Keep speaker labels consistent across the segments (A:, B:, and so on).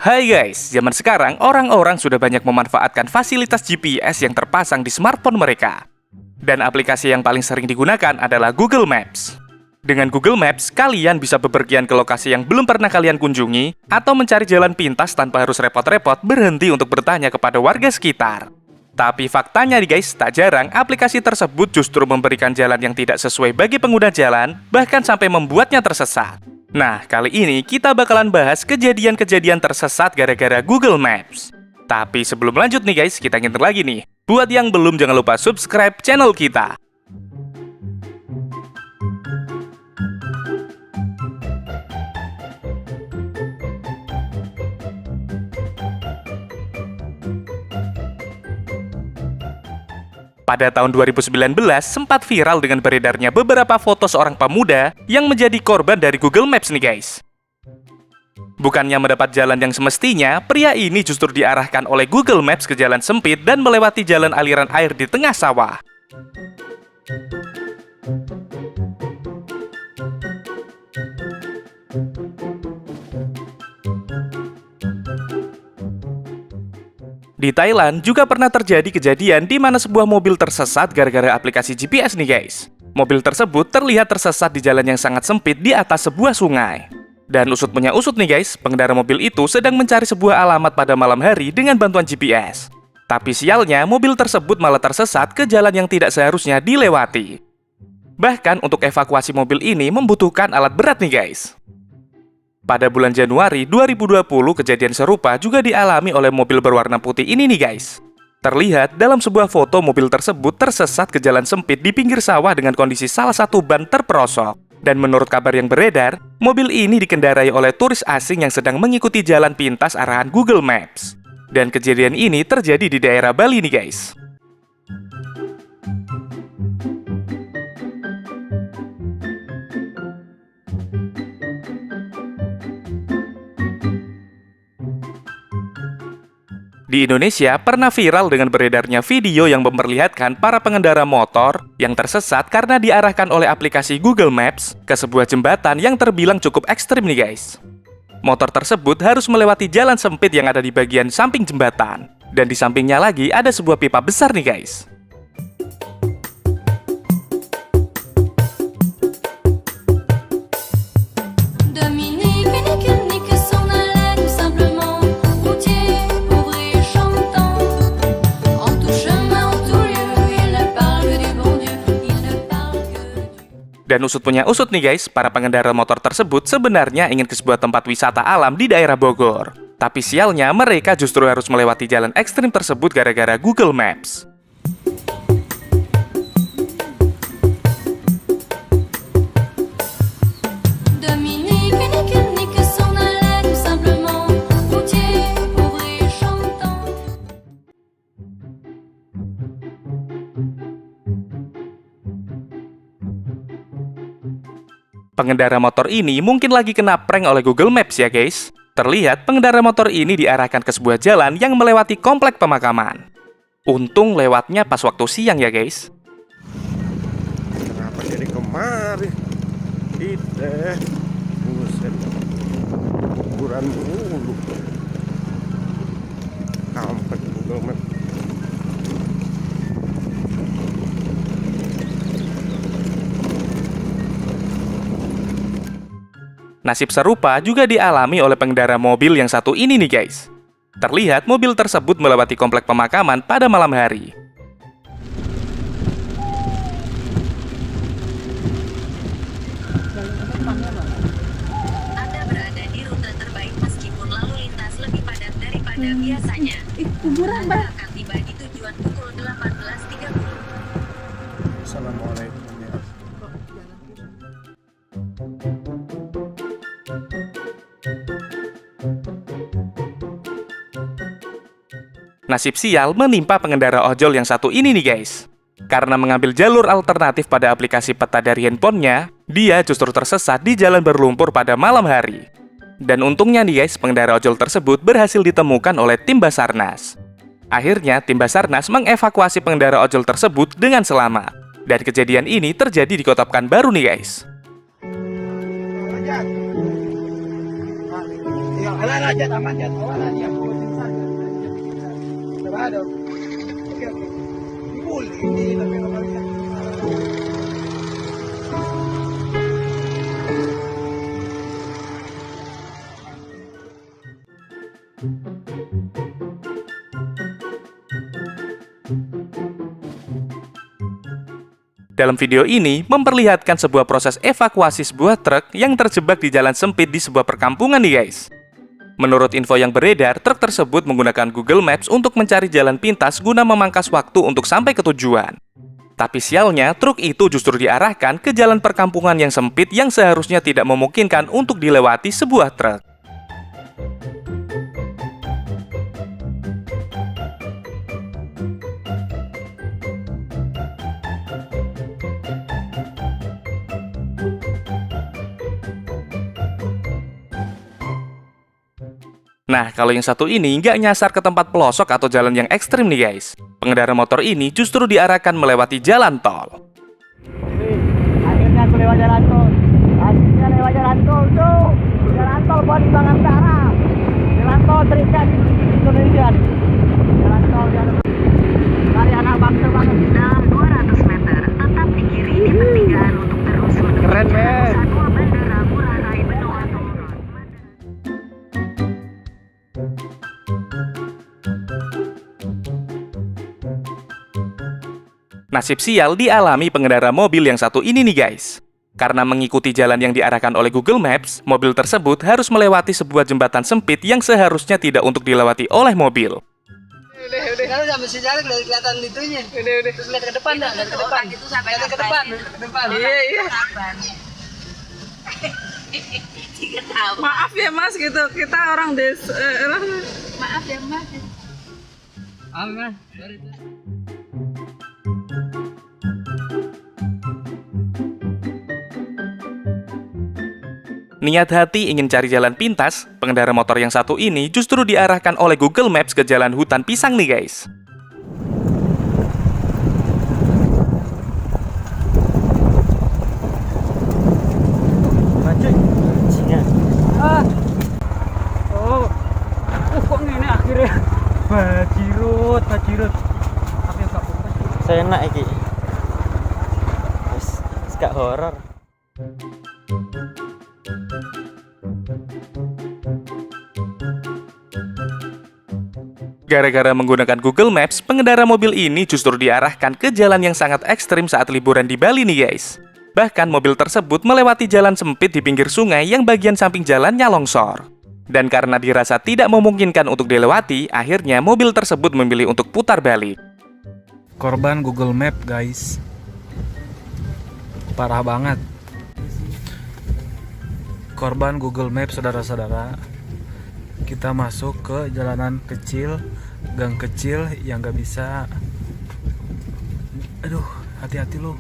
A: Hai guys, zaman sekarang orang-orang sudah banyak memanfaatkan fasilitas GPS yang terpasang di smartphone mereka. Dan aplikasi yang paling sering digunakan adalah Google Maps. Dengan Google Maps, kalian bisa bepergian ke lokasi yang belum pernah kalian kunjungi atau mencari jalan pintas tanpa harus repot-repot berhenti untuk bertanya kepada warga sekitar. Tapi faktanya nih guys, tak jarang aplikasi tersebut justru memberikan jalan yang tidak sesuai bagi pengguna jalan, bahkan sampai membuatnya tersesat. Nah, kali ini kita bakalan bahas kejadian-kejadian tersesat gara-gara Google Maps. Tapi sebelum lanjut nih guys, kita nginter lagi nih. Buat yang belum, jangan lupa subscribe channel kita. Pada tahun 2019, sempat viral dengan beredarnya beberapa foto seorang pemuda yang menjadi korban dari Google Maps nih guys. Bukannya mendapat jalan yang semestinya, pria ini justru diarahkan oleh Google Maps ke jalan sempit dan melewati jalan aliran air di tengah sawah. Di Thailand juga pernah terjadi kejadian di mana sebuah mobil tersesat gara-gara aplikasi GPS nih guys. Mobil tersebut terlihat tersesat di jalan yang sangat sempit di atas sebuah sungai. Dan usut punya usut nih guys, pengendara mobil itu sedang mencari sebuah alamat pada malam hari dengan bantuan GPS. Tapi sialnya, mobil tersebut malah tersesat ke jalan yang tidak seharusnya dilewati. Bahkan untuk evakuasi mobil ini membutuhkan alat berat nih guys. Pada bulan Januari 2020, kejadian serupa juga dialami oleh mobil berwarna putih ini nih guys. Terlihat dalam sebuah foto mobil tersebut tersesat ke jalan sempit di pinggir sawah dengan kondisi salah satu ban terperosok. Dan menurut kabar yang beredar, mobil ini dikendarai oleh turis asing yang sedang mengikuti jalan pintas arahan Google Maps. Dan kejadian ini terjadi di daerah Bali nih guys. Di Indonesia, pernah viral dengan beredarnya video yang memperlihatkan para pengendara motor yang tersesat karena diarahkan oleh aplikasi Google Maps ke sebuah jembatan yang terbilang cukup ekstrim nih guys. Motor tersebut harus melewati jalan sempit yang ada di bagian samping jembatan. Dan di sampingnya lagi ada sebuah pipa besar nih guys. Dan usut punya usut nih guys, para pengendara motor tersebut sebenarnya ingin ke sebuah tempat wisata alam di daerah Bogor. Tapi sialnya mereka justru harus melewati jalan ekstrim tersebut gara-gara Google Maps. Pengendara motor ini mungkin lagi kena prank oleh Google Maps ya guys. Terlihat pengendara motor ini diarahkan ke sebuah jalan yang melewati komplek pemakaman. Untung lewatnya pas waktu siang ya guys.
B: Kenapa jadi kemari? Kita buset, kuburan dulu. Kampret Google Maps.
A: Nasib serupa juga dialami oleh pengendara mobil yang satu ini nih guys. Terlihat mobil tersebut melewati komplek pemakaman pada malam hari.
C: Anda berada di rute terbaik meskipun lalu lintas lebih padat daripada biasanya. Anda akan tiba di tujuan pukul 18.30.
B: Assalamualaikum ya.
A: Nasib sial menimpa pengendara ojol yang satu ini nih guys. Karena mengambil jalur alternatif pada aplikasi peta dari handphonenya, dia justru tersesat di jalan berlumpur pada malam hari. Dan untungnya nih guys, pengendara ojol tersebut berhasil ditemukan oleh tim Basarnas. Akhirnya, tim Basarnas mengevakuasi pengendara ojol tersebut dengan selamat. Dan kejadian ini terjadi di Kota Pekanbaru nih guys.
B: Ya
D: Aman aja, aman aja. Aman aja. Sarado. Oke, oke. Full, hindi na pinapalitan.
A: Dalam video ini memperlihatkan sebuah proses evakuasi sebuah truk yang terjebak di jalan sempit di sebuah perkampungan nih guys. Menurut info yang beredar, truk tersebut menggunakan Google Maps untuk mencari jalan pintas guna memangkas waktu untuk sampai ke tujuan. Tapi sialnya, truk itu justru diarahkan ke jalan perkampungan yang sempit yang seharusnya tidak memungkinkan untuk dilewati sebuah truk. Nah, kalau yang satu ini nggak nyasar ke tempat pelosok atau jalan yang ekstrim nih guys. Pengendara motor ini justru diarahkan melewati jalan tol.
D: Akhirnya aku lewat jalan tol. Akhirnya lewat jalan tol tuh. Jalan tol buat Bangan Utara. Jalan tol terikat di Indonesia. Jalan tol dari anak bangsa banget.
C: Dalam 200 meter, tetap di kiri di pertigaan untuk terus menuju
B: Keren, men.
C: Nusa Dua Bandara Ngurah Rai Benoa Toll Road.
A: Nasib sial dialami pengendara mobil yang satu ini nih guys. Karena mengikuti jalan yang diarahkan oleh Google Maps, mobil tersebut harus melewati sebuah jembatan sempit yang seharusnya tidak untuk dilewati oleh mobil.
D: Udah. Kalau udah mesti jalan udah kelihatan itunya. Udah. Terus lihat ke depan dah, lihat ke depan.
C: Itu sampai
D: Lihat ke depan, ke depan. Iya.
C: Tiga tahun.
E: Maaf ya mas gitu, kita orang
C: Maaf ya mas.
D: Aman.
A: Niat hati ingin cari jalan pintas, pengendara motor yang satu ini justru diarahkan oleh Google Maps ke jalan hutan pisang nih guys.
D: Kok ini akhirnya bajirut. Apa yang gak fokus?
F: Saya enak iki. Wis gak horor.
A: Gara-gara menggunakan Google Maps, pengendara mobil ini justru diarahkan ke jalan yang sangat ekstrim saat liburan di Bali nih guys. Bahkan mobil tersebut melewati jalan sempit di pinggir sungai yang bagian samping jalannya longsor. Dan karena dirasa tidak memungkinkan untuk dilewati, akhirnya mobil tersebut memilih untuk putar balik.
G: Korban Google Map guys, parah banget. Korban Google Map saudara-saudara. Kita masuk ke jalanan kecil, gang kecil yang gak bisa. Aduh, hati-hati lu.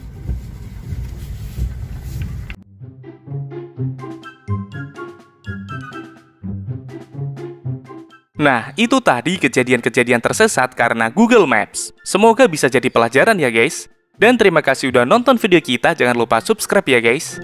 A: Nah, itu tadi kejadian-kejadian tersesat karena Google Maps. Semoga bisa jadi pelajaran ya guys. Dan terima kasih udah nonton video kita, jangan lupa subscribe ya guys.